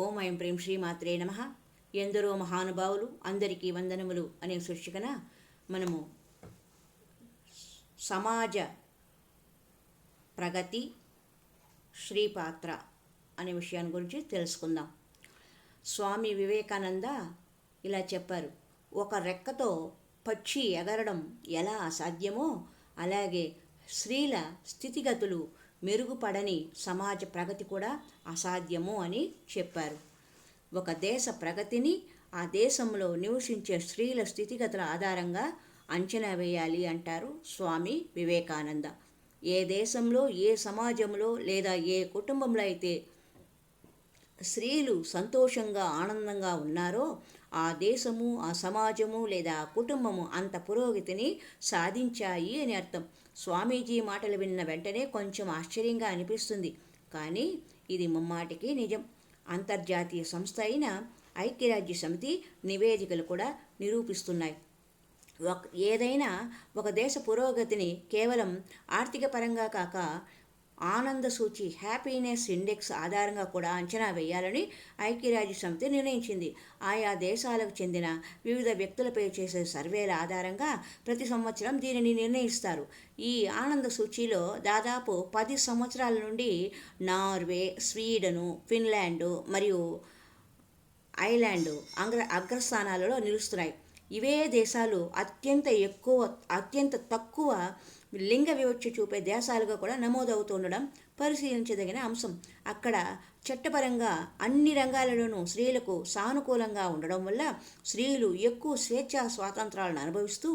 ఓం ఐం ప్రేం శ్రీమాత్రే నమ. ఎందరో మహానుభావులు అందరికీ వందనములు అనే శీర్షికన మనము సమాజ ప్రగతి శ్రీపాత్ర అనే విషయాన్ని గురించి తెలుసుకుందాం. స్వామి వివేకానంద ఇలా చెప్పారు, ఒక రెక్కతో పక్షి ఎగరడం ఎలా అసాధ్యమో అలాగే స్త్రీల స్థితిగతులు మెరుగుపడని సమాజ ప్రగతి కూడా అసాధ్యము అని చెప్పారు. ఒక దేశ ప్రగతిని ఆ దేశంలో నివసించే స్త్రీల స్థితిగతుల ఆధారంగా అంచనా వేయాలి అంటారు స్వామి వివేకానంద. ఏ దేశంలో, ఏ సమాజంలో లేదా ఏ కుటుంబంలో అయితే స్త్రీలు సంతోషంగా ఆనందంగా ఉన్నారో ఆ దేశము, ఆ సమాజము లేదా ఆ కుటుంబము అంత పురోగతిని సాధించాయి అని అర్థం. స్వామీజీ మాటలు విన్న వెంటనే కొంచెం ఆశ్చర్యంగా అనిపిస్తుంది, కానీ ఇది ముమ్మాటికి నిజం. అంతర్జాతీయ సంస్థ అయిన ఐక్యరాజ్య సమితి నివేదికలు కూడా నిరూపిస్తున్నాయి. ఏదైనా ఒక దేశ పురోగతిని కేవలం ఆర్థిక పరంగా కాక ఆనంద సూచి హ్యాపీనెస్ ఇండెక్స్ ఆధారంగా కూడా అంచనా వేయాలని ఐక్యరాజ్య సమితి నిర్ణయించింది. ఆయా దేశాలకు చెందిన వివిధ వ్యక్తులపై చేసే సర్వేల ఆధారంగా ప్రతి సంవత్సరం దీనిని నిర్ణయిస్తారు. ఈ ఆనంద సూచీలో దాదాపు 10 సంవత్సరాల నుండి నార్వే, స్వీడను, ఫిన్లాండు మరియు ఐర్లాండ్ అగ్రస్థానాలలో నిలుస్తున్నాయి. ఇవే దేశాలు అత్యంత తక్కువ లింగ వివక్ష చూపే దేశాలుగా కూడా నమోదవుతుండడం పరిశీలించదగిన అంశం. అక్కడ చట్టపరంగా అన్ని రంగాలలోనూ స్త్రీలకు సానుకూలంగా ఉండడం వల్ల స్త్రీలు ఎక్కువ స్వేచ్ఛా స్వాతంత్రాలను అనుభవిస్తూ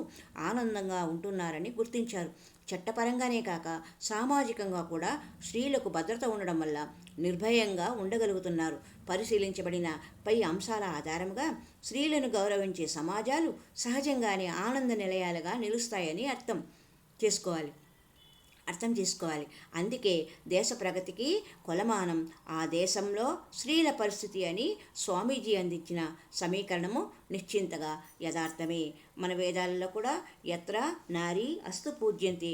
ఆనందంగా ఉంటున్నారని గుర్తించారు. చట్టపరంగానే కాక సామాజికంగా కూడా స్త్రీలకు భద్రత ఉండడం వల్ల నిర్భయంగా ఉండగలుగుతున్నారు. పరిశీలించబడిన పై అంశాల ఆధారంగా స్త్రీలను గౌరవించే సమాజాలు సహజంగానే ఆనంద నిలయాలుగా నిలుస్తాయని అర్థం చేసుకోవాలి. అందుకే దేశ ప్రగతికి కొలమానం ఆ దేశంలో స్త్రీల పరిస్థితి అని స్వామీజీ అందించిన సమీకరణము నిశ్చింతగా యథార్థమే. మన వేదాలలో కూడా యత్ర నారీ అస్తు పూజ్యంతే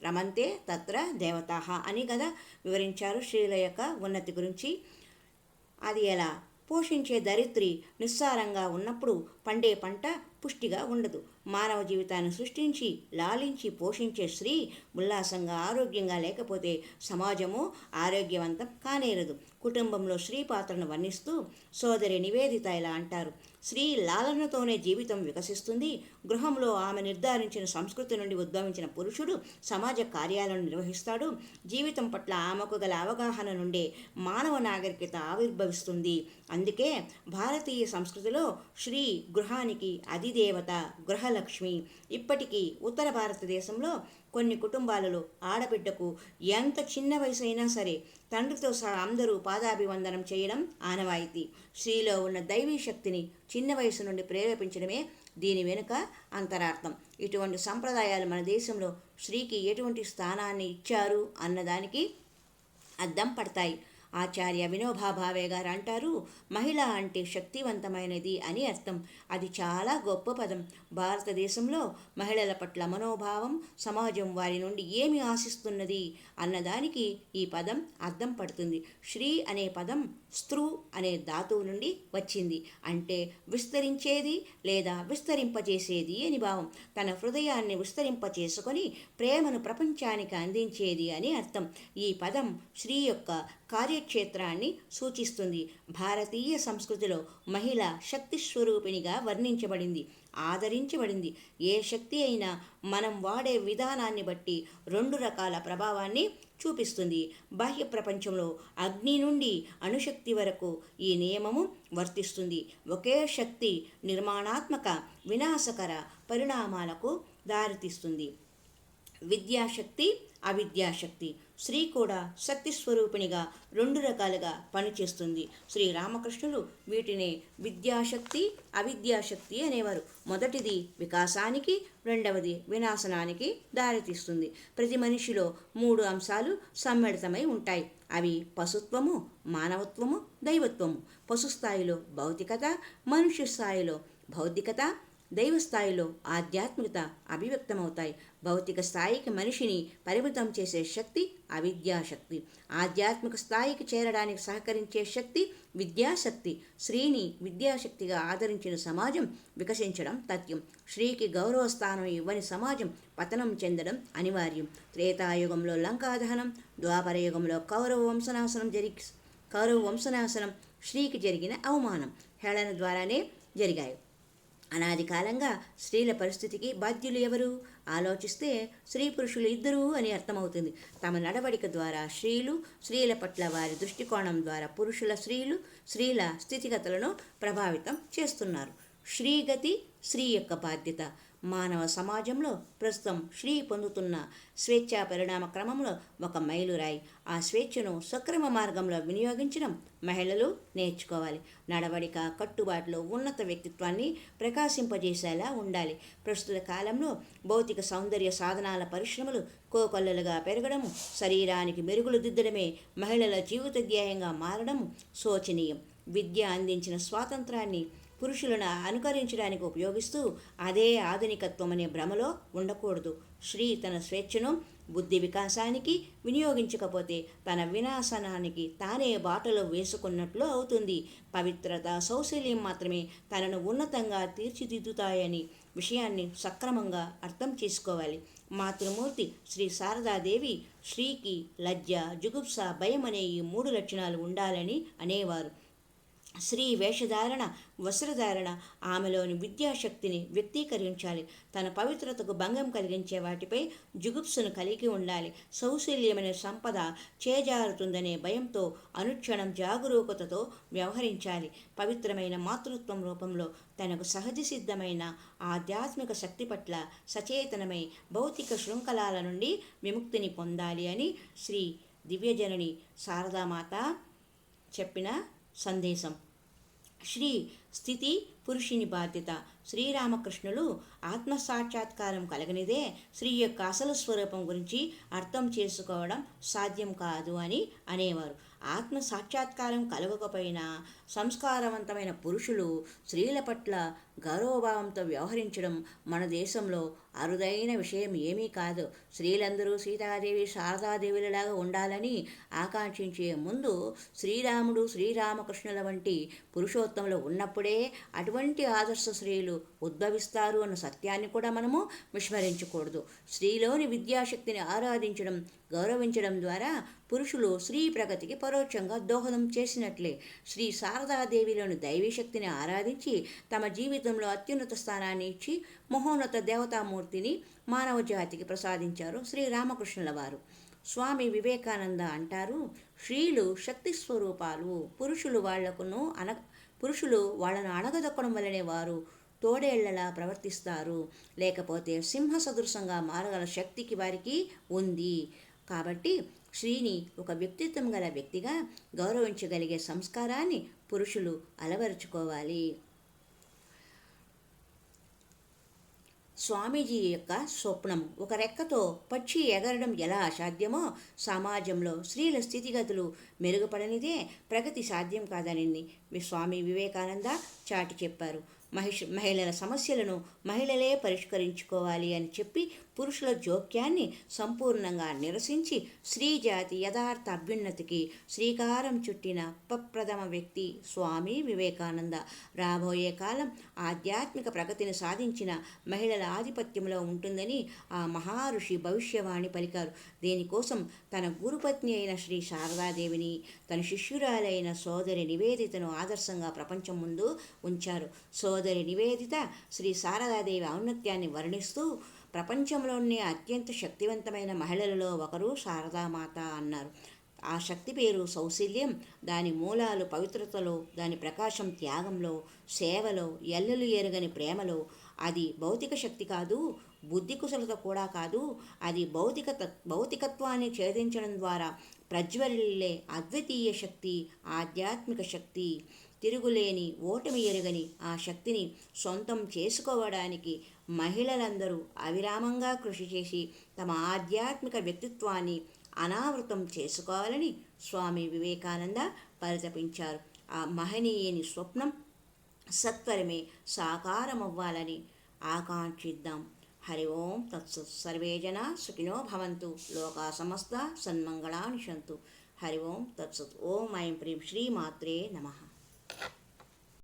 రమంతే తత్ర దేవతాః అని కదా వివరించారు స్త్రీల యొక్క ఉన్నతి గురించి. అది ఎలా? పోషించే దరిద్రి నిస్సారంగా ఉన్నప్పుడు పండే పంట పుష్టిగా ఉండదు. మానవ జీవితాన్ని సృష్టించి లాలించి పోషించే స్త్రీ ఉల్లాసంగా ఆరోగ్యంగా లేకపోతే సమాజము ఆరోగ్యవంతం కానేరదు. కుటుంబంలో స్త్రీ పాత్రను వర్ణిస్తూ సోదరి నివేదిత ఇలా అంటారు, స్త్రీ లాలనతోనే జీవితం వికసిస్తుంది. గృహంలో ఆమె నిర్ధారించిన సంస్కృతి నుండి ఉద్భవించిన పురుషుడు సమాజ కార్యాలను నిర్వహిస్తాడు. జీవితం పట్ల ఆమెకు గల అవగాహన నుండే మానవ నాగరికత ఆవిర్భవిస్తుంది. అందుకే భారతీయ సంస్కృతిలో స్త్రీ గృహానికి అధిదేవత, గృహలక్ష్మి. ఇప్పటికీ ఉత్తర భారతదేశంలో కొన్ని కుటుంబాలలో ఆడబిడ్డకు ఎంత చిన్న వయసు అయినా సరే తండ్రితో సహా అందరూ పాదాభివందనం చేయడం ఆనవాయితీ. స్త్రీలో ఉన్న దైవీ శక్తిని చిన్న వయసు నుండి ప్రేరేపించడమే దీని వెనుక అంతరార్థం. ఇటువంటి సంప్రదాయాలు మన దేశంలో స్త్రీకి ఎటువంటి స్థానాన్ని ఇచ్చారు అన్నదానికి అద్దం పడతాయి. ఆచార్య వినోబా భావే గారు అంటారు, మహిళ అంటే శక్తివంతమైనది అని అర్థం. అది చాలా గొప్ప పదం. భారతదేశంలో మహిళల పట్ల మనోభావం, సమాజం వారి నుండి ఏమి ఆశిస్తున్నది అన్నదానికి ఈ పదం అద్దం పడుతుంది. శ్రీ అనే పదం స్త్రూ అనే ధాతువు నుండి వచ్చింది. అంటే విస్తరించేది లేదా విస్తరింపజేసేది అని భావం. తన హృదయాన్ని విస్తరింపచేసుకొని ప్రేమను ప్రపంచానికి అందించేది అని అర్థం. ఈ పదం స్త్రీ యొక్క కార్యక్షేత్రాన్ని సూచిస్తుంది. భారతీయ సంస్కృతిలో మహిళ శక్తి స్వరూపిణిగా వర్ణించబడింది, ఆదరించబడింది. ఏ శక్తి అయినా మనం వాడే విధానాన్ని బట్టి 2 రకాల ప్రభావాన్ని చూపిస్తుంది. బాహ్య ప్రపంచంలో అగ్ని నుండి అణుశక్తి వరకు ఈ నియమము వర్తిస్తుంది. ఒకే శక్తి నిర్మాణాత్మక, వినాశకర పరిణామాలకు దారితీస్తుంది. విద్యాశక్తి, అవిద్యాశక్తి. స్త్రీ కూడా శక్తి స్వరూపిణిగా 2 రకాలుగా పనిచేస్తుంది. శ్రీరామకృష్ణులు వీటిని విద్యాశక్తి, అవిద్యాశక్తి అనేవారు. మొదటిది వికాసానికి, రెండవది వినాశనానికి దారితీస్తుంది. ప్రతి మనిషిలో 3 అంశాలు సమ్మిళితమై ఉంటాయి. అవి పశుత్వము, మానవత్వము, దైవత్వము. పశు స్థాయిలో భౌతికత, మనుష్య స్థాయిలో బౌద్ధికత, దైవ స్థాయిలో ఆధ్యాత్మికత అభివ్యక్తమవుతాయి. భౌతిక స్థాయికి మనిషిని పరిమితం చేసే శక్తి అవిద్యాశక్తి. ఆధ్యాత్మిక స్థాయికి చేరడానికి సహకరించే శక్తి విద్యాశక్తి. స్త్రీని విద్యాశక్తిగా ఆదరించిన సమాజం వికసించడం తథ్యం. స్త్రీకి గౌరవ స్థానం ఇవ్వని సమాజం పతనం చెందడం అనివార్యం. త్రేతాయుగంలో లంకాదహనం, ద్వాపరయుగంలో కౌరవ వంశనాశనం స్త్రీకి జరిగిన అవమానం, హేళన ద్వారానే జరిగాయి. అనాది కాలంగా స్త్రీల పరిస్థితికి బాధ్యులు ఎవరు? ఆలోచిస్తే స్త్రీ పురుషులు ఇద్దరూ అని అర్థమవుతుంది. తమ నడవడిక ద్వారా స్త్రీల పట్ల వారి దృష్టికోణం ద్వారా స్త్రీల స్థితిగతులను ప్రభావితం చేస్తున్నారు. స్త్రీగతి స్త్రీ యొక్క బాధ్యత. మానవ సమాజంలో ప్రస్తుతం స్త్రీ పొందుతున్న స్వేచ్ఛా పరిణామ క్రమంలో ఒక మైలురాయి. ఆ స్వేచ్ఛను సక్రమ మార్గంలో వినియోగించడం మహిళలు నేర్చుకోవాలి. నడవడిక, కట్టుబాటులో ఉన్నత వ్యక్తిత్వాన్ని ప్రకాశింపజేసేలా ఉండాలి. ప్రస్తుత కాలంలో భౌతిక సౌందర్య సాధనాల పరిశ్రమలు కోకొల్లలుగా పెరగడము, శరీరానికి మెరుగులు దిద్దడమే మహిళల జీవిత ధ్యేయంగా మారడం శోచనీయం. విద్య అందించిన స్వాతంత్రాన్ని పురుషులను అనుకరించడానికి ఉపయోగిస్తూ అదే ఆధునికత్వం అనే భ్రమలో ఉండకూడదు. స్త్రీ తన స్వేచ్ఛను బుద్ధి వికాసానికి వినియోగించకపోతే తన వినాశనానికి తానే బాటలో వేసుకున్నట్లు అవుతుంది. పవిత్రత, సౌశల్యం మాత్రమే తనను ఉన్నతంగా తీర్చిదిద్దుతాయని విషయాన్ని సక్రమంగా అర్థం చేసుకోవాలి. మాతృమూర్తి శ్రీ శారదాదేవి స్త్రీకి లజ్జ, జుగుప్స, భయం అనే ఈ 3 లక్షణాలు ఉండాలని అనేవారు. స్త్రీ వేషధారణ, వస్త్రధారణ ఆమెలోని విద్యాశక్తిని వ్యక్తీకరించాలి. తన పవిత్రతకు భంగం కలిగించే వాటిపై జుగుప్సను కలిగి ఉండాలి. సౌశల్యమనే సంపద చేజారుతుందనే భయంతో అనుక్షణం జాగరూకతతో వ్యవహరించాలి. పవిత్రమైన మాతృత్వం రూపంలో తనకు సహజ సిద్ధమైన ఆధ్యాత్మిక శక్తి పట్ల సచేతనమై భౌతిక శృంఖలాల నుండి విముక్తిని పొందాలి అని శ్రీ దివ్యజనని శారదామాత చెప్పిన సందేశం. శ్రీ స్థితి పురుషుని బాధ్యత. శ్రీరామకృష్ణులు ఆత్మసాక్షాత్కారం కలగనిదే స్త్రీ యొక్క అసలు స్వరూపం గురించి అర్థం చేసుకోవడం సాధ్యం కాదు అని అనేవారు. ఆత్మ సాక్షాత్కారం కలగకపోయినా సంస్కారవంతమైన పురుషులు స్త్రీల పట్ల గౌరవభావంతో వ్యవహరించడం మన దేశంలో అరుదైన విషయం ఏమీ కాదు. స్త్రీలందరూ సీతాదేవి, శారదాదేవిలలాగా ఉండాలని ఆకాంక్షించే ముందు శ్రీరాముడు, శ్రీరామకృష్ణుల వంటి పురుషోత్తములు ఉన్నప్పుడే అటువంటి ఆదర్శ స్త్రీలు ఉద్భవిస్తారు అన్న సత్యాన్ని కూడా మనము విస్మరించకూడదు. స్త్రీలోని విద్యాశక్తిని ఆరాధించడం, గౌరవించడం ద్వారా పురుషులు స్త్రీ ప్రగతికి పరోక్షంగా దోహదం చేసినట్లే. శ్రీ శారదాదేవిలోని దైవీ శక్తిని ఆరాధించి తమ జీవితంలో అత్యున్నత స్థానాన్ని ఇచ్చి మహోన్నత దేవతామూర్తిని మానవ జాతికి ప్రసాదించారు శ్రీరామకృష్ణుల వారు. స్వామి వివేకానంద అంటారు, స్త్రీలు శక్తి స్వరూపాలు. పురుషులు వాళ్లను అణగదొక్కడం వల్లనే వారు తోడేళ్లలా ప్రవర్తిస్తారు. లేకపోతే సింహ సదృశంగా మారగల శక్తికి వారికి ఉంది. కాబట్టి స్త్రీని ఒక వ్యక్తిత్వం గల వ్యక్తిగా గౌరవించగలిగే సంస్కారాన్ని పురుషులు అలవరుచుకోవాలి. స్వామీజీ యొక్క స్వప్నం. ఒక రెక్కతో పక్షి ఎగరడం ఎలా అసాధ్యమో సమాజంలో స్త్రీల స్థితిగతులు మెరుగుపడనిదే ప్రగతి సాధ్యం కాదని స్వామి వివేకానంద చాటి చెప్పారు. మహిళల సమస్యలను మహిళలే పరిష్కరించుకోవాలి అని చెప్పి పురుషుల జోక్యాన్ని సంపూర్ణంగా నిరసించి స్త్రీ జాతి యథార్థ అభ్యున్నతికి శ్రీకారం చుట్టిన ప్రప్రథమ వ్యక్తి స్వామి వివేకానంద. రాబోయే కాలం ఆధ్యాత్మిక ప్రగతిని సాధించిన మహిళల ఆధిపత్యంలో ఉంటుందని ఆ మహారుషి భవిష్యవాణి పలికారు. దీనికోసం తన గురుపత్ని అయిన శ్రీ శారదాదేవిని, తన శిష్యురాలైన సోదరి నివేదితను ఆదర్శంగా ప్రపంచం ముందు ఉంచారు. సోదరి నివేదిత శ్రీ శారదాదేవి ఔన్నత్యాన్ని వర్ణిస్తూ ప్రపంచంలోనే అత్యంత శక్తివంతమైన మహిళలలో ఒకరు శారదామాత అన్నారు. ఆ శక్తి పేరు సౌశల్యం. దాని మూలాలు పవిత్రతలో, దాని ప్రకాశం త్యాగంలో, సేవలో, ఎల్లలు ఎరగని ప్రేమలో. అది భౌతిక శక్తి కాదు, బుద్ధి కుశలత కూడా కాదు. అది భౌతికత్వాన్ని ఛేదించడం ద్వారా ప్రజ్వలిల్లే అద్వితీయ శక్తి, ఆధ్యాత్మిక శక్తి. తిరుగులేని, ఓటమి ఎరగని ఆ శక్తిని సొంతం చేసుకోవడానికి మహిళలందరూ అవిరామంగా కృషి చేసి తమ ఆధ్యాత్మిక వ్యక్తిత్వాన్ని అనావృతం చేసుకోవాలని స్వామి వివేకానంద పరితపించారు. ఆ మహనీయుని స్వప్నం సత్వరమే సాకారమవ్వాలని ఆకాంక్షిద్దాం. హరి ఓం తత్సత్. సర్వే జనా సుఖినో భవంతు. లోకా సమస్త సన్మంగళాని సంతు. హరి ఓం తత్సత్. ఓం ఐం ప్రీం శ్రీమాత్రే నమః.